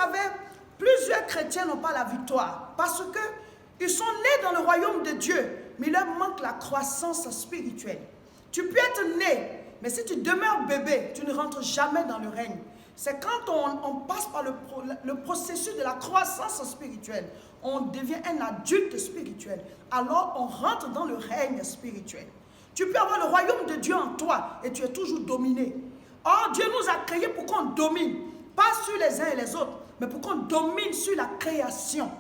savez, plusieurs chrétiens n'ont pas la victoire parce qu'ils sont nés dans le royaume de Dieu, mais il leur manque la croissance spirituelle. Tu peux être né, mais si tu demeures bébé, tu ne rentres jamais dans le règne. C'est quand on passe par le processus de la croissance spirituelle, on devient un adulte spirituel. Alors on rentre dans le règne spirituel. Tu peux avoir le royaume de Dieu en toi et tu es toujours dominé. Or, Dieu nous a créés pour qu'on domine, pas sur les uns et les autres, mais pour qu'on domine sur la création.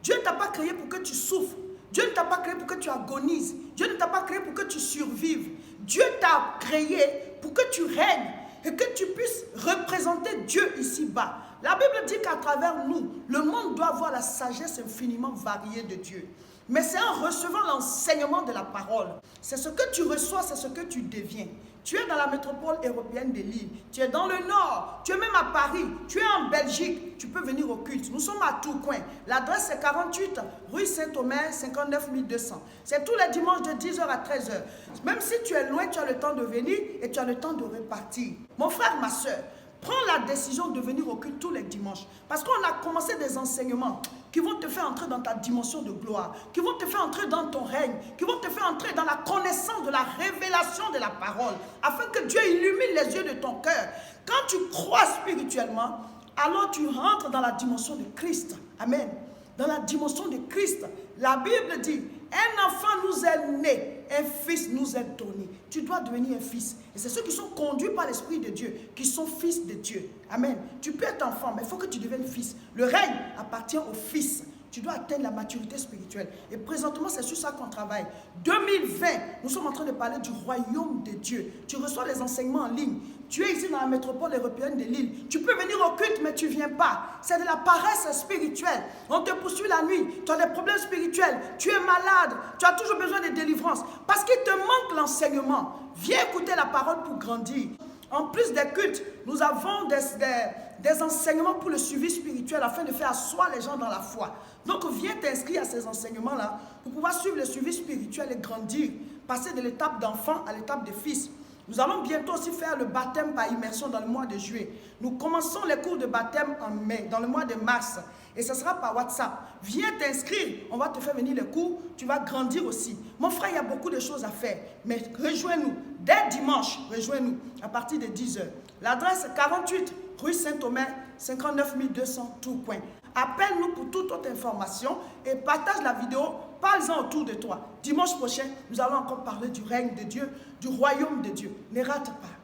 Dieu ne t'a pas créé pour que tu souffres. Dieu ne t'a pas créé pour que tu agonises. Dieu ne t'a pas créé pour que tu survives. Dieu t'a créé pour que tu règnes et que tu puisses représenter Dieu ici-bas. La Bible dit qu'à travers nous, le monde doit voir la sagesse infiniment variée de Dieu. Mais c'est en recevant l'enseignement de la parole. C'est ce que tu reçois, c'est ce que tu deviens. Tu es dans la métropole européenne de Lille, tu es dans le nord, tu es même à Paris, tu es en Belgique, tu peux venir au culte. Nous sommes à Tourcoing. L'adresse est 48 rue Saint-Omer, 59 200. C'est tous les dimanches de 10h à 13h. Même si tu es loin, tu as le temps de venir et tu as le temps de repartir. Mon frère, ma soeur, prends la décision de venir au culte tous les dimanches. Parce qu'on a commencé des enseignements qui vont te faire entrer dans ta dimension de gloire, qui vont te faire entrer dans ton règne, qui vont te faire entrer dans la connaissance de la révélation de la parole, afin que Dieu illumine les yeux de ton cœur. Quand tu crois spirituellement, alors tu rentres dans la dimension de Christ. Amen. Dans la dimension de Christ. La Bible dit, un enfant nous est né, un fils nous est donné. Tu dois devenir un fils. Et c'est ceux qui sont conduits par l'Esprit de Dieu, qui sont fils de Dieu. Amen. Tu peux être enfant, mais il faut que tu deviennes fils. Le règne appartient au fils. Tu dois atteindre la maturité spirituelle. Et présentement, c'est sur ça qu'on travaille. 2020, nous sommes en train de parler du royaume de Dieu. Tu reçois les enseignements en ligne. Tu es ici dans la métropole européenne de Lille. Tu peux venir au culte, mais tu ne viens pas. C'est de la paresse spirituelle. On te poursuit la nuit. Tu as des problèmes spirituels. Tu es malade. Tu as toujours besoin de délivrance. Parce qu'il te manque l'enseignement. Viens écouter la parole pour grandir. En plus des cultes, nous avons des enseignements pour le suivi spirituel afin de faire asseoir les gens dans la foi. Donc viens t'inscrire à ces enseignements-là pour pouvoir suivre le suivi spirituel et grandir, passer de l'étape d'enfant à l'étape de fils. Nous allons bientôt aussi faire le baptême par immersion dans le mois de juillet. Nous commençons les cours de baptême en mai, dans le mois de mars. Et ce sera par WhatsApp. Viens t'inscrire, on va te faire venir les cours, tu vas grandir aussi. Mon frère, il y a beaucoup de choses à faire. Mais rejoins-nous, dès dimanche, rejoins-nous à partir de 10h. L'adresse est 48 rue Saint-Omer, 59 200 Tourcoing. Appelle-nous pour toute autre information et partage la vidéo, parle-en autour de toi. Dimanche prochain, nous allons encore parler du règne de Dieu, du royaume de Dieu. Ne rate pas.